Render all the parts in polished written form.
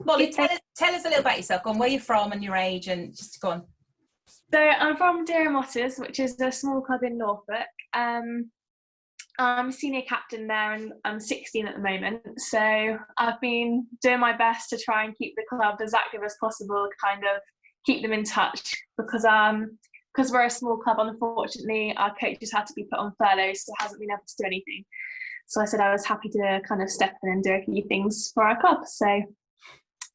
Molly, tell us a little about yourself. Go on, where you're from and your age, and just go on. So I'm from Dereham Otters, which is a small club in Norfolk. I'm senior captain there, and I'm 16 at the moment. So I've been doing my best to try and keep the club as active as possible, kind of keep them in touch, because we're a small club, unfortunately, our coach has had to be put on furlough, so hasn't been able to do anything. So I said I was happy to kind of step in and do a few things for our club. So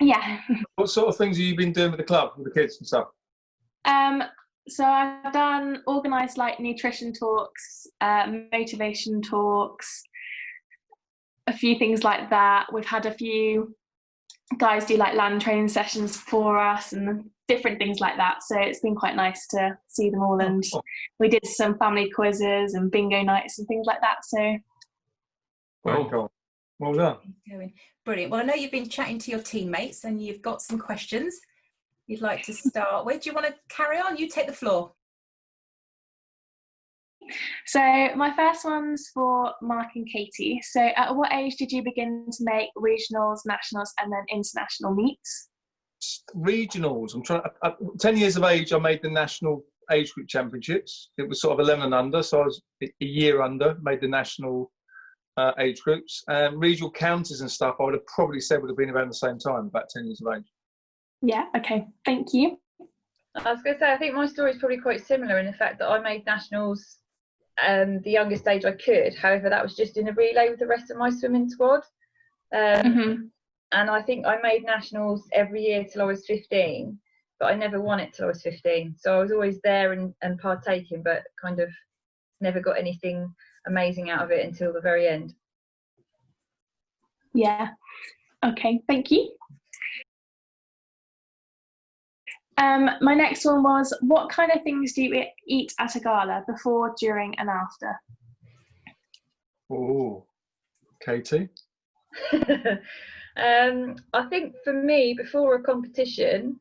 yeah. What sort of things have you been doing with the club, with the kids and stuff? So I've done organised like nutrition talks, motivation talks, a few things like that. We've had a few guys do like land training sessions for us and different things like that. So it's been quite nice to see them all. And we did some family quizzes and bingo nights and things like that. So well done. Brilliant. Well, I know you've been chatting to your teammates and you've got some questions you'd like to start with. Do you want to carry on? You take the floor. So my first one's for Mark and Katy. So at what age did you begin to make regionals, nationals, and then international meets? Regionals. I'm trying. 10 years of age, I made the national age group championships. It was sort of 11 and under, so I was a year under. Made the national age groups. Regional counties and stuff, I would have probably said would have been around the same time, about 10 years of age. Yeah. Okay. Thank you. I was going to say, I think my story is probably quite similar in the fact that I made nationals the youngest age I could. However, that was just in a relay with the rest of my swimming squad. And I think I made nationals every year till I was 15, but I never won it till I was 15. So I was always there and partaking, but kind of never got anything amazing out of it until the very end. Yeah. Okay, thank you. My next one was, what kind of things do you eat at a gala before, during and after? Oh, Katy? I think for me, before a competition,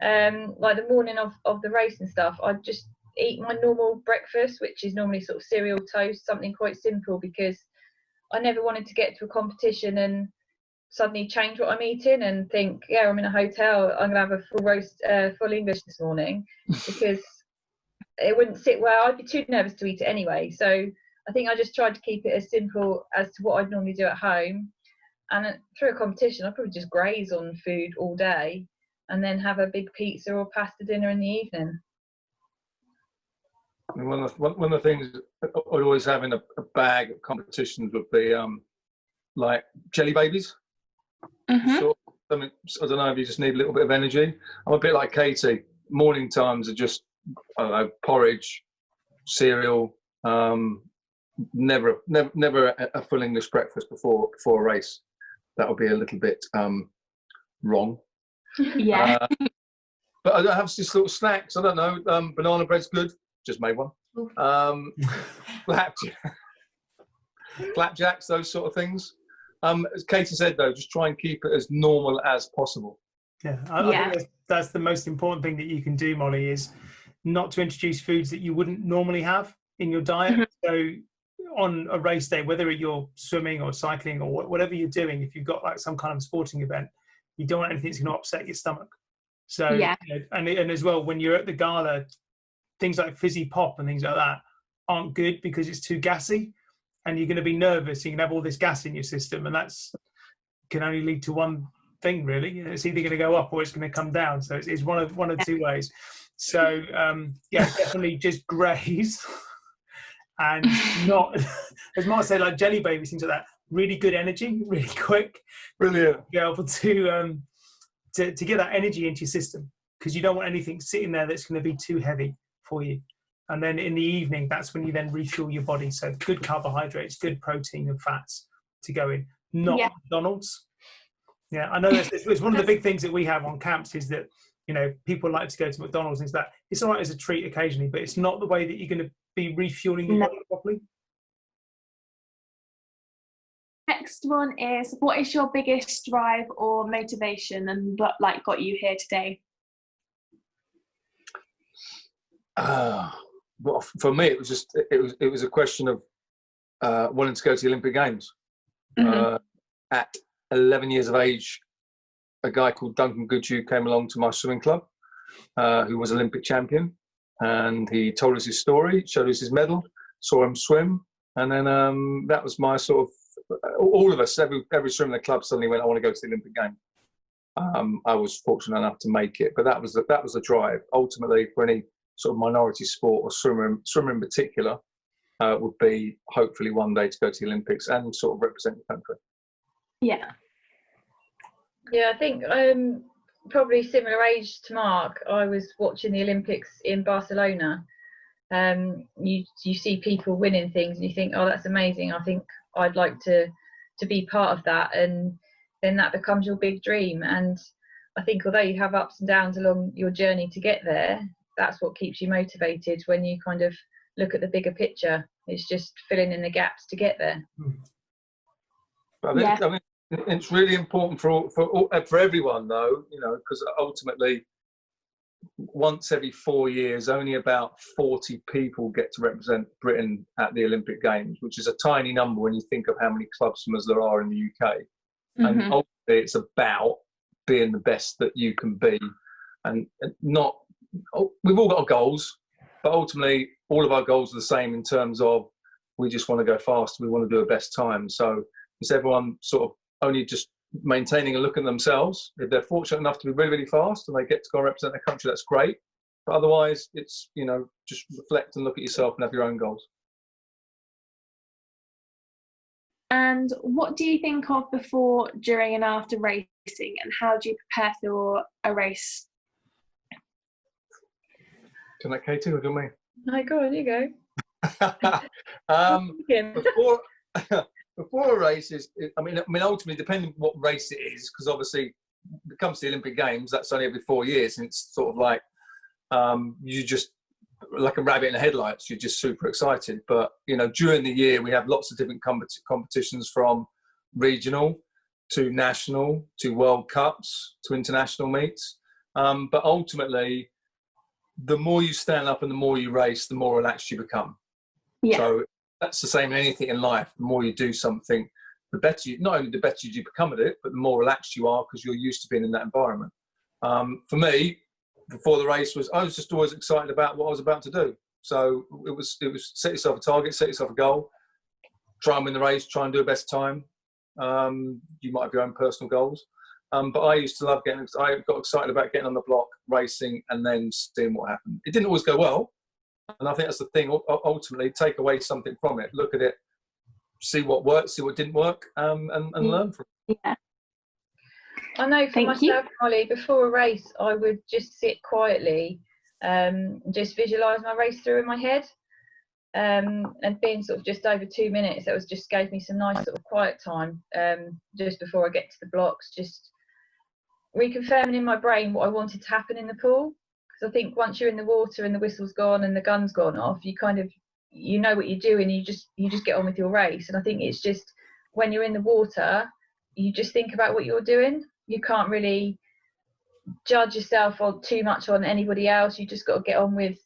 like the morning of the race and stuff, I'd just eat my normal breakfast, which is normally sort of cereal, toast, something quite simple, because I never wanted to get to a competition and suddenly change what I'm eating and think, yeah, I'm in a hotel, I'm gonna have a full roast, full English this morning, because it wouldn't sit well. I'd be too nervous to eat it anyway. So I think I just tried to keep it as simple as to what I'd normally do at home. And through a competition, I'd probably just graze on food all day and then have a big pizza or pasta dinner in the evening. One of the things I'd always have in a bag at competitions would be like jelly babies. Sort of, I don't know if you just need a little bit of energy. I'm a bit like Katy. Morning times are just, I don't know, porridge, cereal. Never a full English breakfast before a race. That would be a little bit wrong. Yeah. But I don't have just little snacks. I don't know. Banana bread's good. Just made one. Flapjacks, those sort of things. As Katy said, though, just try and keep it as normal as possible. Yeah, I think that's the most important thing that you can do, Molly, is not to introduce foods that you wouldn't normally have in your diet. So on a race day, whether you're swimming or cycling or whatever you're doing, if you've got like some kind of sporting event, you don't want anything that's going to upset your stomach. So, you know, and as well, when you're at the gala, things like fizzy pop and things like that aren't good because it's too gassy. And you're going to be nervous. You can have all this gas in your system, and that's can only lead to one thing, really. It's either going to go up or it's going to come down. So it's one of two ways. So yeah, definitely just graze and not, as Mark said, like jelly babies, things like that. Really good energy, really quick. Brilliant. Be able to get that energy into your system, because you don't want anything sitting there that's going to be too heavy for you. And then in the evening, that's when you then refuel your body. So good carbohydrates, good protein and fats to go in, not McDonald's. Yeah, I know it's one of the big things that we have on camps is that, you know, people like to go to McDonald's and that. It's all right as a treat occasionally, but it's not the way that you're going to be refueling your body properly. Next one is, what is your biggest drive or motivation, and what got you here today? Well, for me, it was a question of wanting to go to the Olympic Games. At 11 years of age, a guy called Duncan Goodhue came along to my swimming club, who was Olympic champion, and he told us his story, showed us his medal, saw him swim, and then that was my sort of, all of us, every swimmer in the club suddenly went, I want to go to the Olympic Games. I was fortunate enough to make it, but that was the drive. Ultimately, for any sort of minority sport or swimmer in particular, would be hopefully one day to go to the Olympics and sort of represent the country. Yeah. Yeah, I think probably similar age to Mark. I was watching the Olympics in Barcelona. You see people winning things and you think, oh, that's amazing. I think I'd like to be part of that, and then that becomes your big dream. And I think although you have ups and downs along your journey to get there, that's what keeps you motivated when you kind of look at the bigger picture. It's just filling in the gaps to get there. I mean, it's really important for everyone, though, you know, because ultimately, once every 4 years, only about 40 people get to represent Britain at the Olympic Games, which is a tiny number when you think of how many club swimmers there are in the UK. And ultimately, it's about being the best that you can be, and not. We've all got goals, but ultimately, all of our goals are the same in terms of we just want to go fast. We want to do a best time. So it's everyone sort of only just maintaining a look at themselves. If they're fortunate enough to be really, really fast and they get to go and represent their country, that's great. But otherwise, it's, you know, just reflect and look at yourself and have your own goals. And what do you think of before, during and after racing, and how do you prepare for a race? Do you like Katy or do you want me? No, go on, you go. Before a race is, I mean, ultimately, depending on what race it is, because obviously, when it comes to the Olympic Games, that's only every 4 years, and it's sort of like you just like a rabbit in the headlights. You're just super excited. But you know, during the year, we have lots of different competitions, from regional to national to World Cups to international meets. But ultimately, the more you stand up and the more you race, the more relaxed you become. Yeah. So that's the same in anything in life. The more you do something, the better you, not only the better you become at it, but the more relaxed you are because you're used to being in that environment. For me, before the race I was just always excited about what I was about to do. So it was set yourself a target, set yourself a goal, try and win the race, try and do a best time. You might have your own personal goals. But I used to love I got excited about getting on the block, racing, and then seeing what happened. It didn't always go well. And I think that's the thing, ultimately, take away something from it, look at it, see what worked, see what didn't work, and learn from it. Yeah. I know for myself, Molly, before a race, I would just sit quietly, just visualise my race through in my head. And being sort of just over 2 minutes, that just gave me some nice sort of quiet time just before I get to the blocks, just reconfirming in my brain what I wanted to happen in the pool. Because I think once you're in the water and the whistle's gone and the gun's gone off, you kind of, you know what you're doing, you just get on with your race. And I think it's just when you're in the water, you just think about what you're doing. You can't really judge yourself or too much on anybody else. You just got to get on with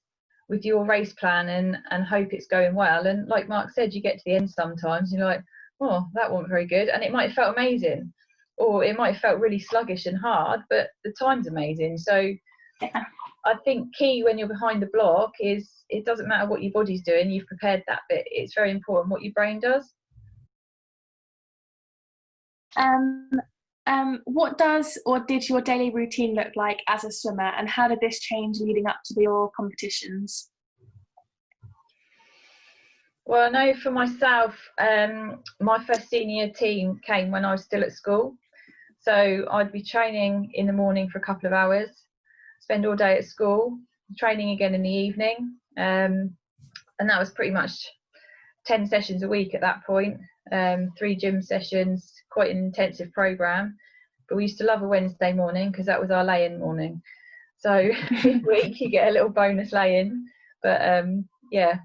your race plan and hope it's going well. And like Mark said, you get to the end sometimes, you're like, oh, that wasn't very good. And it might have felt amazing, or it might have felt really sluggish and hard, but the time's amazing. So yeah. I think key when you're behind the block is it doesn't matter what your body's doing, you've prepared that bit. It's very important what your brain does. What does or did your daily routine look like as a swimmer, and how did this change leading up to your competitions? Well, I know for myself, my first senior team came when I was still at school. So I'd be training in the morning for a couple of hours, spend all day at school, training again in the evening. And that was pretty much 10 sessions a week at that point, 3 gym sessions, quite an intensive programme. But we used to love a Wednesday morning because that was our lay-in morning. So this week you get a little bonus lay-in. But yeah,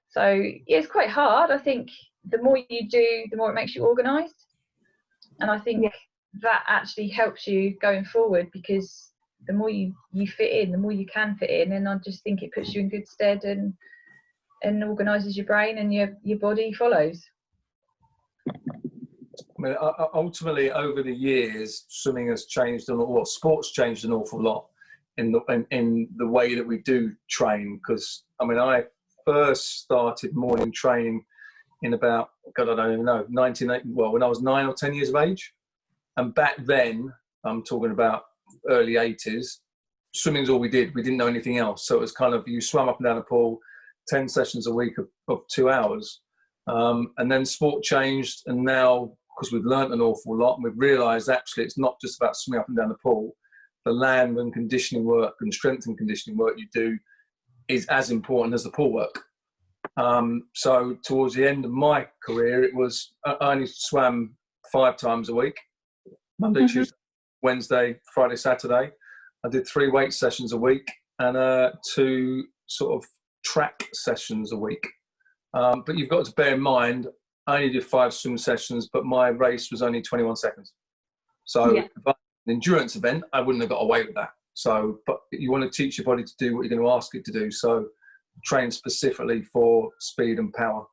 so yeah, it's quite hard. I think the more you do, the more it makes you organised. And I think that actually helps you going forward, because the more you fit in, the more you can fit in. And I just think it puts you in good stead and organises your brain, and your body follows. I mean, ultimately, over the years, swimming has changed, or sports changed an awful lot in the way that we do train. Because I mean, I first started morning training in about, God, I don't even know, 1980. Well, when I was 9 or 10 years of age, and back then, I'm talking about early 80s. Swimming's all we did. We didn't know anything else. So it was kind of, you swam up and down the pool, 10 sessions a week of 2 hours. And then sport changed, and now, because we've learnt an awful lot, and we've realised actually it's not just about swimming up and down the pool. The land and conditioning work and strength and conditioning work you do is as important as the pool work. So towards the end of my career, it was, I only swam 5 times a week, Monday, Tuesday, Wednesday, Friday, Saturday. I did 3 weight sessions a week and 2 sort of track sessions a week. But you've got to bear in mind, I only did 5 swim sessions, but my race was only 21 seconds. So if I had an endurance event, I wouldn't have got away with that. So, but you want to teach your body to do what you're going to ask it to do. So train specifically for speed and power.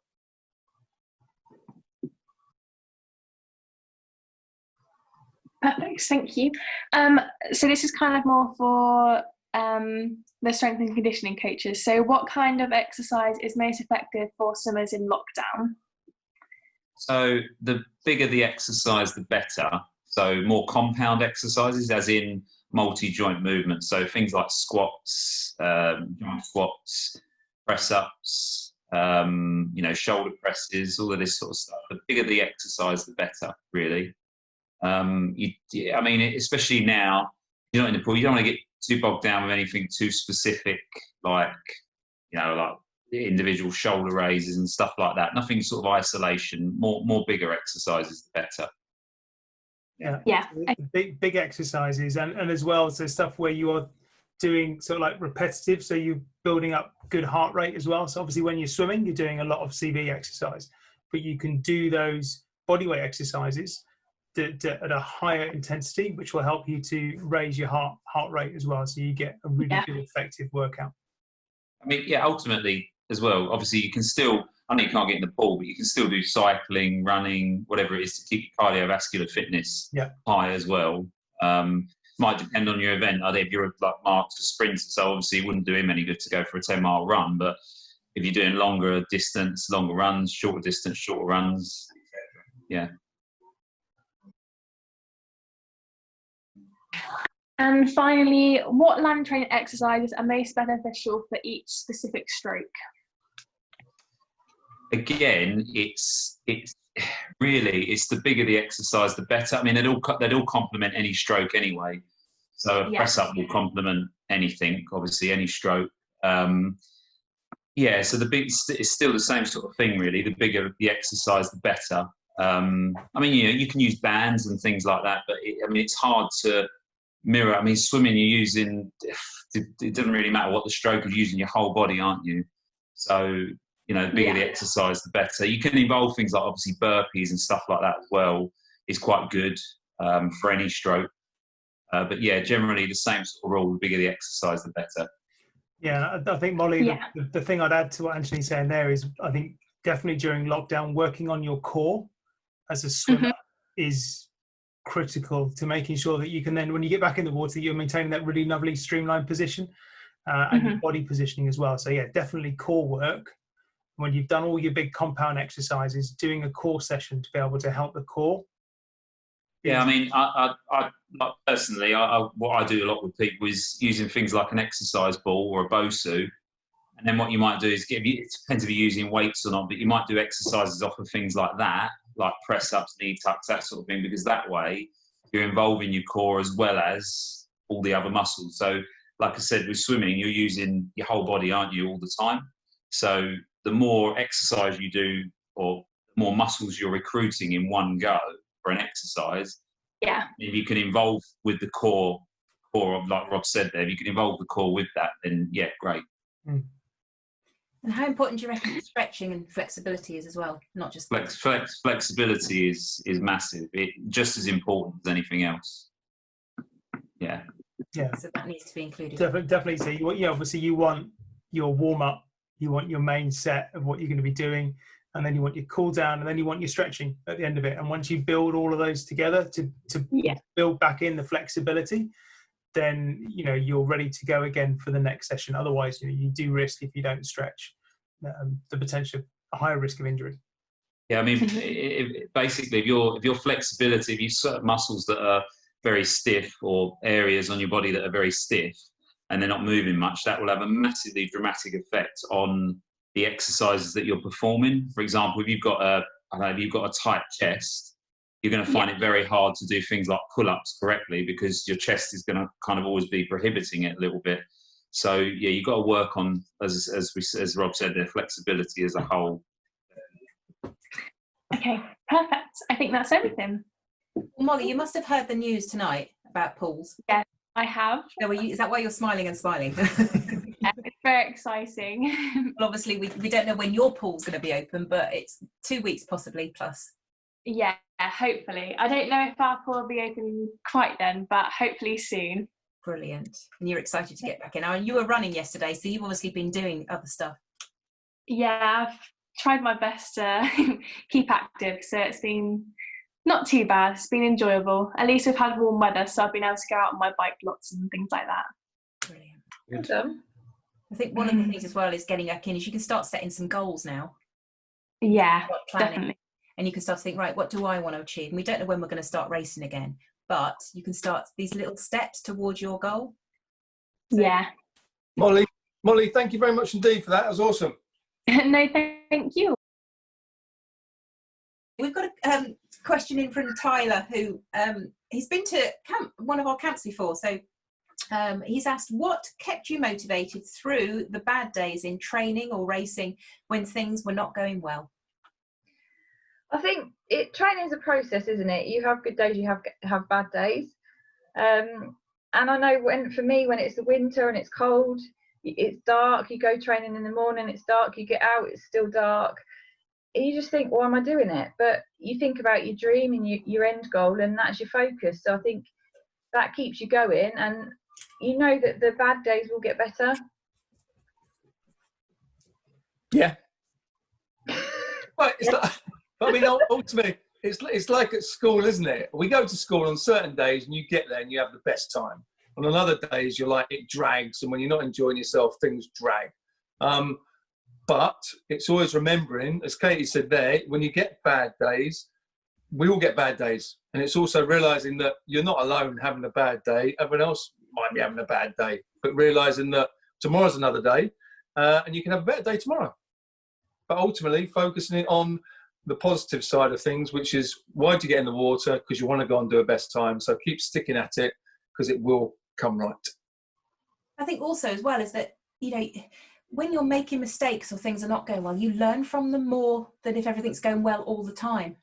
Perfect, thank you. So this is kind of more for the strength and conditioning coaches. So what kind of exercise is most effective for swimmers in lockdown? So the bigger the exercise, the better. So more compound exercises, as in multi-joint movements. So things like squats, squats, press-ups, shoulder presses, all of this sort of stuff. The bigger the exercise, the better, really. I mean, especially now, you're not in the pool, you don't want to get too bogged down with anything too specific, like individual shoulder raises and stuff like that. Nothing sort of isolation. More bigger exercises, the better. Yeah. Big exercises, and as well, so stuff where you are doing sort of like repetitive, so you're building up good heart rate as well. So obviously when you're swimming, you're doing a lot of CV exercise, but you can do those bodyweight exercises at a higher intensity, which will help you to raise your heart rate as well, so you get a really good effective workout. I mean, ultimately as well, obviously you can still, I know you can't get in the pool, but you can still do cycling, running, whatever it is to keep your cardiovascular fitness high as well. Might depend on your event. I think if you're like Mark's a sprinter, so obviously it wouldn't do him any good to go for a 10-mile run, but if you're doing longer distance, longer runs, shorter distance, shorter runs, yeah. And finally, what land training exercises are most beneficial for each specific stroke? Again, it's really the bigger the exercise, the better. I mean, they'd all complement any stroke anyway. So a press up will complement anything, obviously any stroke. So it's still the same sort of thing, really. The bigger the exercise, the better. I mean, you can use bands and things like that, but it's hard to mirror. I mean, swimming, you're using, it doesn't really matter what the stroke, you're using your whole body, aren't you? So, the bigger the exercise, the better. You can involve things like obviously burpees and stuff like that as well, is quite good for any stroke. But generally the same sort of rule, the bigger the exercise, the better. Yeah, I think, Molly, the thing I'd add to what Anthony's saying there is, I think definitely during lockdown, working on your core as a swimmer is critical to making sure that you can then, when you get back in the water, you're maintaining that really lovely streamlined position and your body positioning as well. So definitely core work. When you've done all your big compound exercises, doing a core session to be able to help the core. Yeah, I mean, I personally, what I do a lot with people is using things like an exercise ball or a BOSU. And then what you might do is it depends if you're using weights or not, but you might do exercises off of things like that, like press ups, knee tucks, that sort of thing, because that way you're involving your core as well as all the other muscles. So like I said, with swimming, you're using your whole body, aren't you, all the time? So the more exercise you do, or the more muscles you're recruiting in one go for an exercise, if you can involve with the core, like Rob said there, if you can involve the core with that, then great. And how important do you reckon stretching and flexibility is as well? Not just flexibility is massive. It's just as important as anything else. Yeah. So that needs to be included. Definitely. So obviously you want your warm up, you want your main set of what you're going to be doing, and then you want your cool down, and then you want your stretching at the end of it. And once you build all of those together to build back in the flexibility, then you're ready to go again for the next session. Otherwise, you do risk, if you don't stretch, the potential a higher risk of injury. Yeah, I mean, basically, if your flexibility, if you certain muscles that are very stiff, or areas on your body that are very stiff and they're not moving much, that will have a massively dramatic effect on the exercises that you're performing. For example, if you've got a tight chest, you're going to find it very hard to do things like pull-ups correctly, because your chest is going to kind of always be prohibiting it a little bit. So yeah, you've got to work on, as Rob said, their flexibility as a whole. Okay, perfect. I think that's everything. Molly, you must have heard the news tonight about pools. Yes, I have. So is that why you're smiling and smiling? Yeah, it's very exciting. Well, obviously, we don't know when your pool's going to be open, but it's 2 weeks possibly plus. Yeah, hopefully. I don't know if our pool will be open quite then, but hopefully soon. Brilliant. And you're excited to get back in. And you were running yesterday, so you've obviously been doing other stuff. Yeah, I've tried my best to keep active, so it's been not too bad. It's been enjoyable. At least we've had warm weather, so I've been able to go out on my bike lots and things like that. Brilliant. Well done. I think one of the things as well is getting back in is you can start setting some goals now. Yeah, definitely. And you can start to think, right, what do I want to achieve? And we don't know when we're going to start racing again, but you can start these little steps towards your goal. So, yeah. Molly, thank you very much indeed for that. That was awesome. No, thank you. We've got a question in from Tyler, who he's been to one of our camps before. So he's asked, what kept you motivated through the bad days in training or racing when things were not going well? I think training is a process, isn't it? You have good days, you have bad days. And I know when it's the winter and it's cold, it's dark, you go training in the morning, it's dark, you get out, it's still dark. And you just think, why am I doing it? But you think about your dream and your end goal, and that's your focus. So I think that keeps you going, and you know that the bad days will get better. Yeah. Well, it's like, I mean, ultimately, it's like at school, isn't it? We go to school on certain days and you get there and you have the best time. And on other days, you're like, it drags. And when you're not enjoying yourself, things drag. But it's always remembering, as Katy said there, when you get bad days, we all get bad days. And it's also realising that you're not alone having a bad day. Everyone else might be having a bad day. But realising that tomorrow's another day and you can have a better day tomorrow. But ultimately, focusing it on the positive side of things, which is, why'd you get in the water? Because you want to go and do a best time. So keep sticking at it, because it will come right. I think also as well is that, when you're making mistakes or things are not going well, you learn from them more than if everything's going well all the time.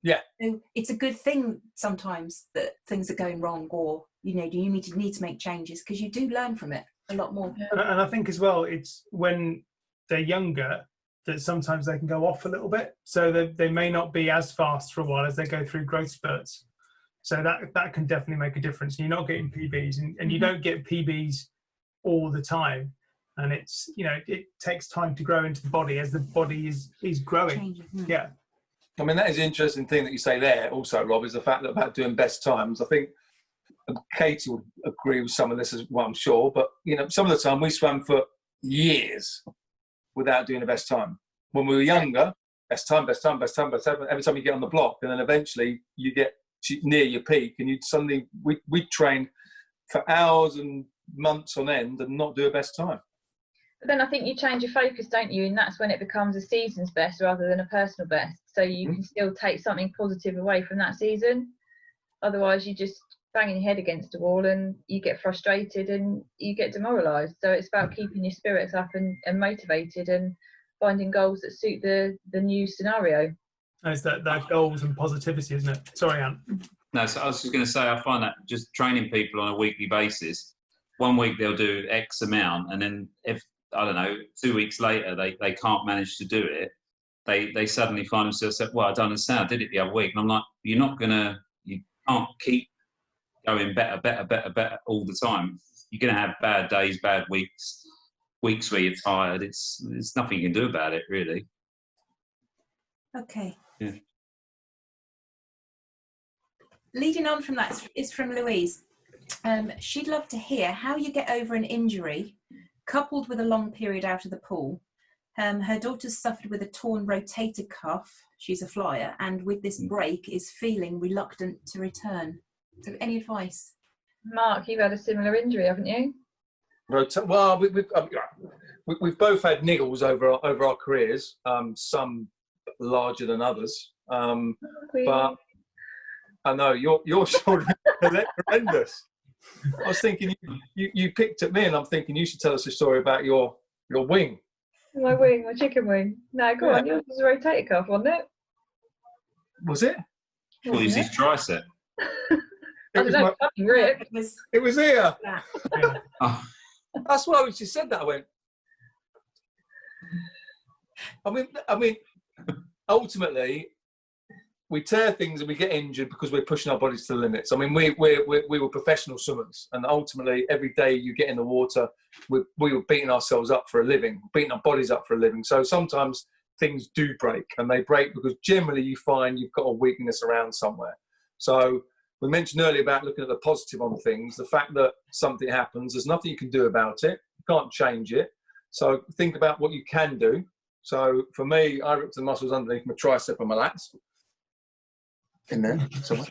Yeah. So it's a good thing sometimes that things are going wrong, or, you need to make changes, because you do learn from it a lot more. And I think as well, it's when they're younger that sometimes they can go off a little bit. So they may not be as fast for a while as they go through growth spurts. So that can definitely make a difference. You're not getting PBs, and you don't get PBs all the time. And it's, it takes time to grow into the body as the body is growing. Yeah. I mean, that is an interesting thing that you say there also, Rob, is the fact that about doing best times. I think Katy would agree with some of this as well, I'm sure. But, some of the time we swam for years without doing the best time. When we were younger, best time. Every time you get on the block, and then eventually you get near your peak, and we'd train for hours and months on end and not do a best time. But then I think you change your focus, don't you? And that's when it becomes a season's best rather than a personal best. So you can still take something positive away from that season. Otherwise, you just banging your head against a wall and you get frustrated and you get demoralised. So it's about keeping your spirits up and motivated and finding goals that suit the new scenario. It's that goals and positivity, isn't it? Sorry, Anne. No, so I was just going to say, I find that just training people on a weekly basis, 1 week they'll do X amount, and then if, 2 weeks later they can't manage to do it, they suddenly find themselves saying, well, I don't understand, I did it the other week. And I'm like, you can't keep going better all the time. You're going to have bad days, bad weeks where you're tired. There's nothing you can do about it, really. Okay. Yeah. Leading on from that is from Louise. She'd love to hear how you get over an injury coupled with a long period out of the pool. Her daughter's suffered with a torn rotator cuff. She's a flyer, and with this break is feeling reluctant to return. So any advice? Mark, you've had a similar injury, haven't you? Well, we've both had niggles over our careers, some larger than others. But I know your shoulder is horrendous. I was thinking you picked at me, and I'm thinking you should tell us a story about your wing. My wing, my chicken wing. No, go on, yours was a rotator cuff, wasn't it? Was it? Well, you see tricep. It was here. Yeah. Oh. That's why when she said that, I went. I mean, ultimately, we tear things and we get injured because we're pushing our bodies to the limits. I mean, we were professional swimmers, and ultimately, every day you get in the water, we were beating ourselves up for a living, beating our bodies up for a living. So sometimes things do break, and they break because generally you find you've got a weakness around somewhere. So we mentioned earlier about looking at the positive on things, the fact that something happens, there's nothing you can do about it. You can't change it. So think about what you can do. So for me, I ripped the muscles underneath my tricep and my lats. In there, somewhere.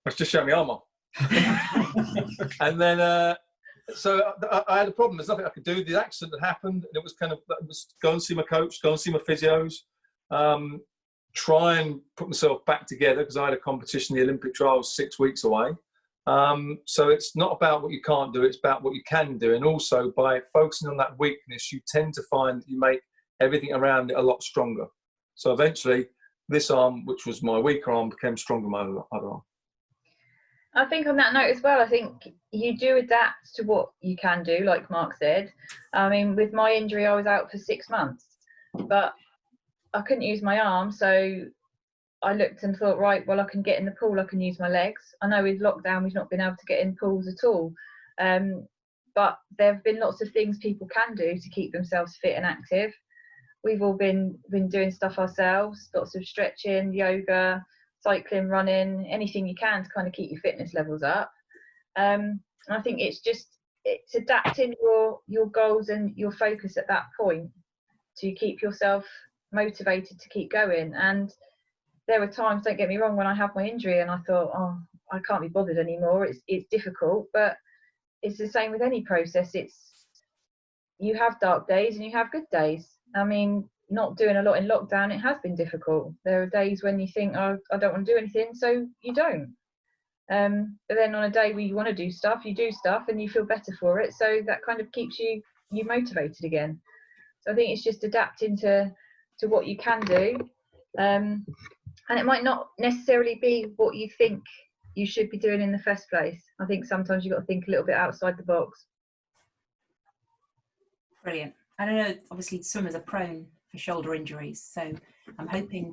Let's just show me arm off. And then, so I had a problem. There's nothing I could do. The accident had happened, and it was go and see my coach, go and see my physios, try and put myself back together because I had a competition, the Olympic trials, 6 weeks away. So it's not about what you can't do, it's about what you can do. And also by focusing on that weakness, you tend to find that you make everything around it a lot stronger. So eventually this arm, which was my weaker arm, became stronger than my other arm. I think on that note as well, I think you do adapt to what you can do, like Mark said. I mean, with my injury, I was out for 6 months, but I couldn't use my arm, so I looked and thought, right, well, I can get in the pool, I can use my legs. I know with lockdown, we've not been able to get in pools at all, but there have been lots of things people can do to keep themselves fit and active. We've all been doing stuff ourselves, lots of stretching, yoga, cycling, running, anything you can to kind of keep your fitness levels up. And I think it's adapting your goals and your focus at that point to keep yourself motivated to keep going. And there were times, don't get me wrong, when I had my injury and I thought, oh, I can't be bothered anymore. It's difficult, but it's the same with any process. You have dark days and you have good days. I mean, not doing a lot in lockdown, it has been difficult. There are days when you think, oh, I don't want to do anything, so you don't. But then on a day where you want to do stuff, you do stuff and you feel better for it. So that kind of keeps you motivated again. So I think it's just adapting to what you can do. And it might not necessarily be what you think you should be doing in the first place. I think sometimes you've got to think a little bit outside the box. Brilliant. I don't know, obviously swimmers are prone for shoulder injuries, so I'm hoping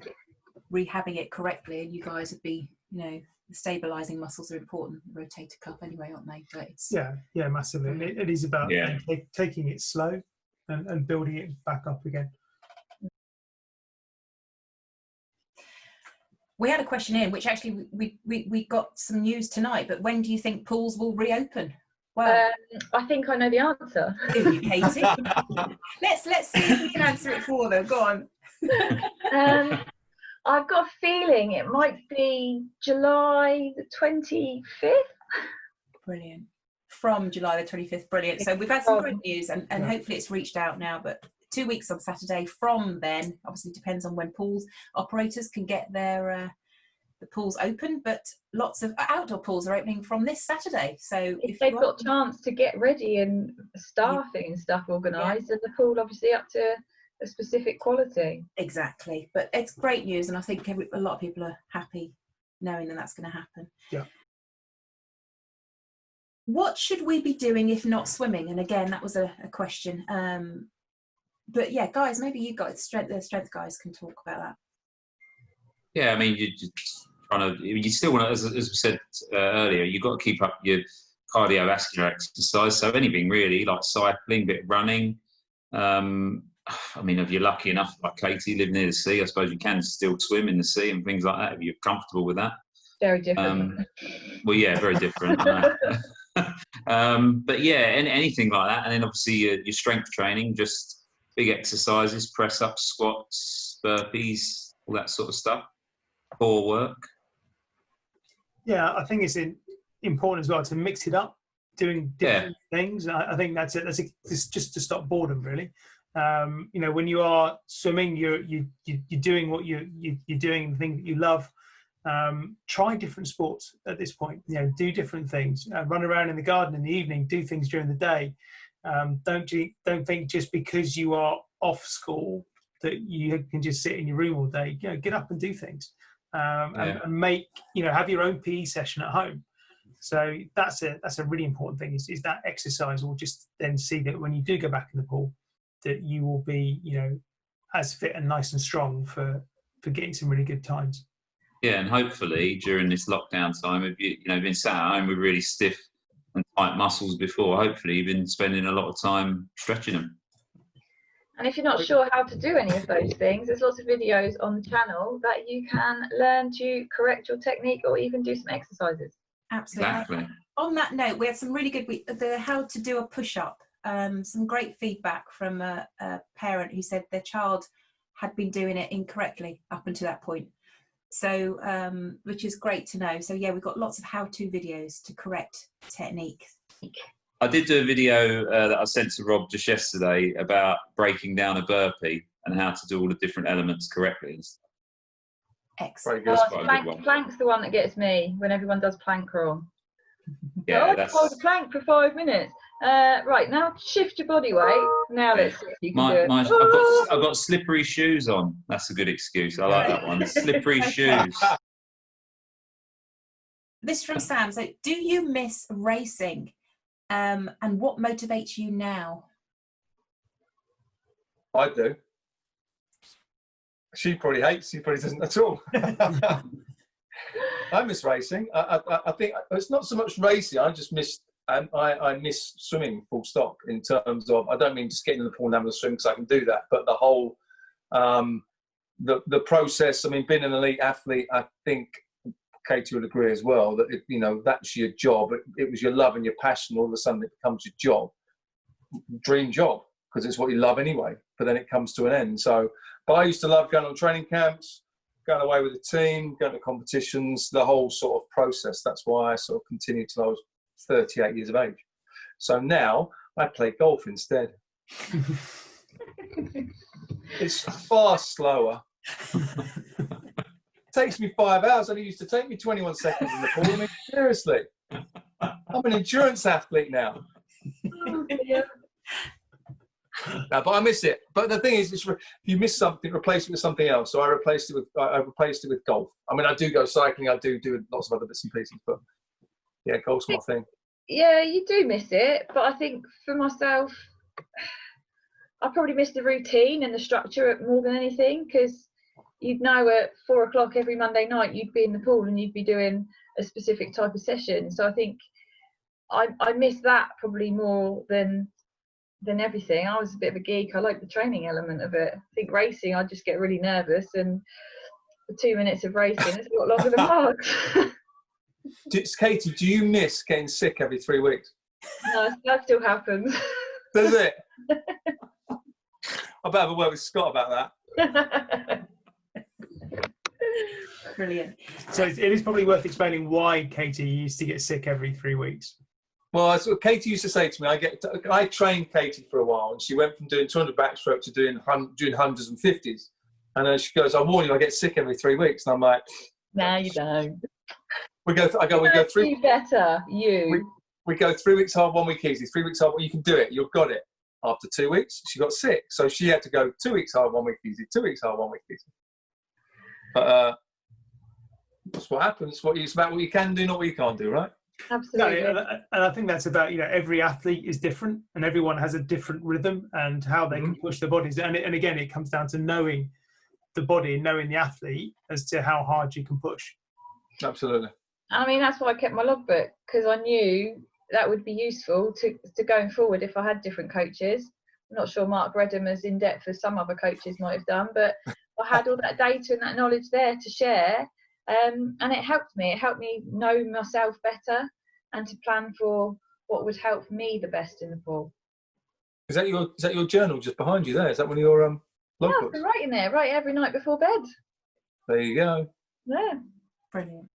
rehabbing it correctly, and you guys would be, the stabilising muscles are important, the rotator cuff anyway, aren't they? But it's, yeah, massively. It is about taking it slow and building it back up again. We had a question in, which actually we got some news tonight, but when do you think pools will reopen? Well, I think I know the answer. Do you, Katy? let's see if we can answer it for them. Go on. I've got a feeling it might be July the 25th. Brilliant. From July the 25th. Brilliant. So we've had some good news, and hopefully it's reached out now, but 2 weeks on Saturday from then. Obviously depends on when pools operators can get their the pools open, but lots of outdoor pools are opening from this Saturday. So if they've got a chance to get ready and staffing and stuff organised, and the pool obviously up to a specific quality. Exactly. But it's great news, and I think a lot of people are happy knowing that that's going to happen. Yeah. What should we be doing if not swimming? And again, that was a question. But yeah, guys, maybe you guys, the strength guys, can talk about that. Yeah, I mean, you still want to, as we said earlier, you've got to keep up your cardiovascular exercise. So anything really, like cycling, bit of running, I mean, if you're lucky enough, like Katy, live near the sea, I suppose you can still swim in the sea and things like that if you're comfortable with that. Very different. Well, yeah, very different. I know. But yeah, anything like that, and then obviously your strength training, just big exercises, press ups, squats, burpees, all that sort of stuff. Core work. Yeah, I think it's important as well to mix it up, doing different things. I think that's just to stop boredom, really. You know, when you are swimming, you're doing what you're doing, the thing that you love. Try different sports at this point. You know, do different things. Run around in the garden in the evening. Do things during the day. Don't think just because you are off school that you can just sit in your room all day. You know, get up and do things. And make, you know, have your own PE session at home. So that's a really important thing. Is that exercise will just then see that when you do go back in the pool, that you will be, you know, as fit and nice and strong for getting some really good times. Yeah, and hopefully during this lockdown time, if you know been sat at home with really stiff and tight muscles before, hopefully you've been spending a lot of time stretching them. And if you're not sure how to do any of those things, there's lots of videos on the channel that you can learn to correct your technique or even do some exercises. Absolutely. Exactly. On that note, we had some really good, the how to do a push-up, some great feedback from a parent who said their child had been doing it incorrectly up until that point. So, which is great to know. So yeah, we've got lots of how-to videos to correct technique. I did do a video that I sent to Rob just yesterday about breaking down a burpee and how to do all the different elements correctly and stuff. Excellent. Plank's the one that gets me when everyone does plank wrong. Yeah, hold a plank for 5 minutes. Right, now shift your body weight. Now let's see if you can do it. I've got slippery shoes on. That's a good excuse. I like that one. Slippery shoes. This from Sam. So, do you miss racing? And what motivates you now? I do. She probably hates. She probably doesn't at all. I miss racing. I think it's not so much racing. I just miss. I miss swimming. Full stop. In terms of, I don't mean just getting in the pool and having a swim because I can do that, but the whole, the process. I mean, being an elite athlete, I think Katy would agree as well that you know that's your job. It was your love and your passion. All of a sudden, it becomes your job, dream job, because it's what you love anyway. But then it comes to an end. So, but I used to love going on training camps, going away with the team, going to competitions, the whole sort of process. That's why I sort of continued till I was 38 years of age. So now I play golf instead. It's far slower. It takes me 5 hours. It used to take me 21 seconds in the pool. I mean, seriously. I'm an endurance athlete now. Oh, yeah. No, but I miss it. But the thing is, if you miss something, replace it with something else. So I replaced it with golf. I mean, I do go cycling. I do lots of other bits and pieces. But yeah, golf's my thing. Yeah, you do miss it. But I think for myself, I probably miss the routine and the structure more than anything, because you'd know at 4 o'clock every Monday night you'd be in the pool and you'd be doing a specific type of session. So I think I miss that probably more than everything. I was a bit of a geek. I like the training element of it. I think racing, I just get really nervous, and for 2 minutes of racing, it's a lot longer than Mark's. Katy, do you miss getting sick every 3 weeks? No, that still happens. Does it? I better have a word with Scott about that. Brilliant. So it is probably worth explaining why Katy used to get sick every 3 weeks. Well, that's what Katy used to say to me. I trained Katy for a while, and she went from doing 200 backstroke to doing hundreds and 50s. And then she goes, "I warn you, I get sick every 3 weeks." And I'm like, "No, you don't." We go 3. You better. We go 3 weeks hard, 1 week easy. 3 weeks hard. You can do it. You've got it. After 2 weeks, she got sick, so she had to go 2 weeks hard, 1 week easy. 2 weeks hard, 1 week easy. But that's what happens. It's about what you can do, not what you can't do, right? Absolutely. No, and I think that's about, you know, every athlete is different and everyone has a different rhythm and how they can push their bodies. And again, it comes down to knowing the body and knowing the athlete as to how hard you can push. Absolutely. I mean, that's why I kept my logbook, because I knew that would be useful to going forward if I had different coaches. not sure Mark read them as in depth as some other coaches might have done, but I had all that data and that knowledge there to share, and it helped me. It helped me know myself better and to plan for what would help me the best in the pool. Is that your journal just behind you there? Is that one of your Yeah, I've logbooks? been writing there, right, every night before bed. There you go. Yeah. Brilliant.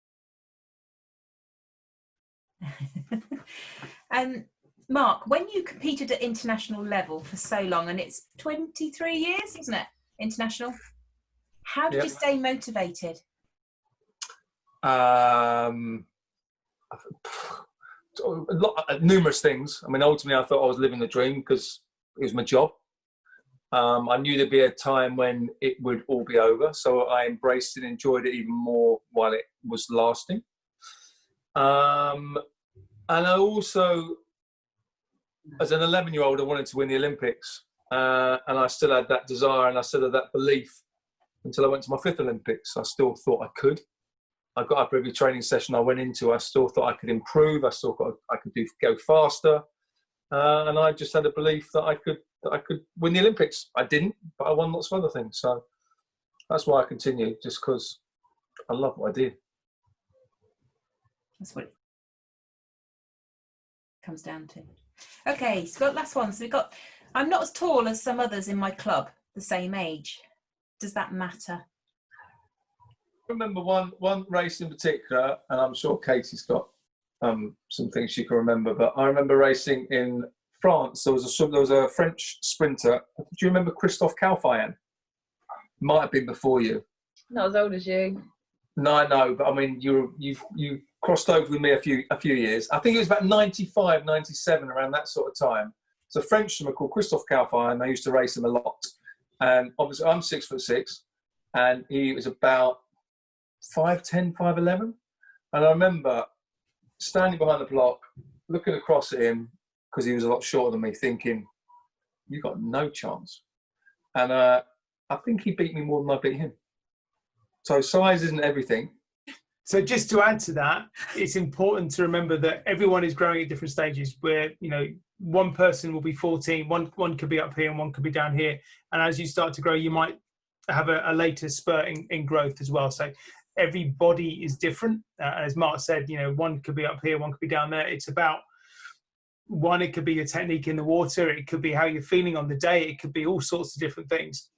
Mark, when you competed at international level for so long, and it's 23 years, isn't it? International. How did you stay motivated? Numerous things. I mean, ultimately, I thought I was living the dream because it was my job. I knew there'd be a time when it would all be over, so I embraced it and enjoyed it even more while it was lasting. And I also, as an 11-year-old, I wanted to win the Olympics, and I still had that desire and I still had that belief until I went to my 5th Olympics. I still thought I could. I got up every training session I went into. I still thought I could improve. I still thought I could go faster, and I just had a belief that I could win the Olympics. I didn't, but I won lots of other things. So that's why I continued, just because I love what I did. That's what it comes down to. Okay, so last one. So I'm not as tall as some others in my club, the same age. Does that matter? I remember one race in particular, and I'm sure Katy's got some things she can remember, but I remember racing in France. There was a French sprinter. Do you remember Christophe Calfayan? Might have been before you. Not as old as you. No, I know, but I mean, you crossed over with me a few years. I think it was about 95, 97, around that sort of time. It's a Frenchman called Christophe Calfayan. I used to race him a lot, and obviously I'm 6'6", and he was about 5'10", 5'11", and I remember standing behind the block, looking across at him because he was a lot shorter than me, thinking, "You got no chance." And I think he beat me more than I beat him. So size isn't everything. So just to add to that, it's important to remember that everyone is growing at different stages. Where one person will be 14, one could be up here, and one could be down here. And as you start to grow, you might have a later spurt in growth as well. So every body is different. As Mark said, one could be up here, one could be down there. It's about one, it could be your technique in the water, it could be how you're feeling on the day, it could be all sorts of different things.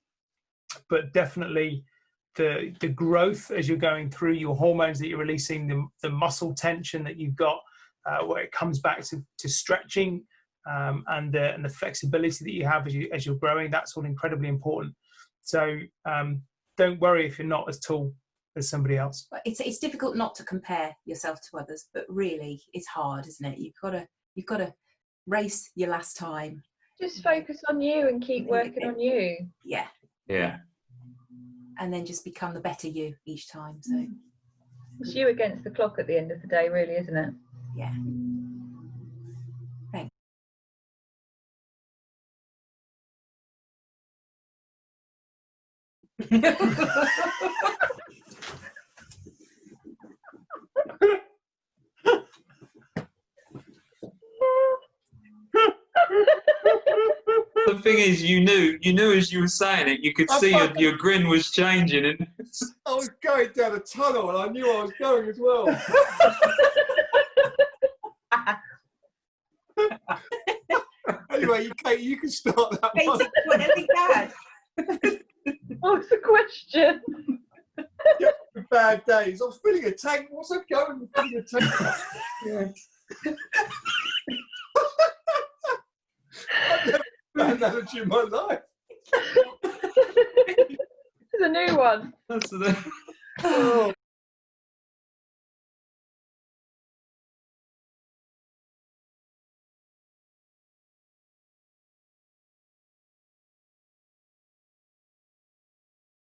But definitely the growth as you're going through, your hormones that you're releasing, the muscle tension that you've got, where it comes back to stretching, and the flexibility that you have as you're growing, that's all incredibly important. So don't worry if you're not as tall as somebody else. It's difficult not to compare yourself to others, but really it's hard, isn't it? You've got to race your last time. Just focus on you and keep working on you. Yeah. Yeah. And then just become the better you each time. So it's you against the clock at the end of the day, really, isn't it? Yeah. Thanks. The thing is, you knew as you were saying it, you could see your grin was changing. And I was going down a tunnel, and I knew I was going as well. Anyway, Katy, you can start that one. Katy, what anything bad? What's the question? Bad days. I was filling a tank. What's that going with filling a tank? Yeah. I've never had that analogy in my life. It's a new one. that's the Oh.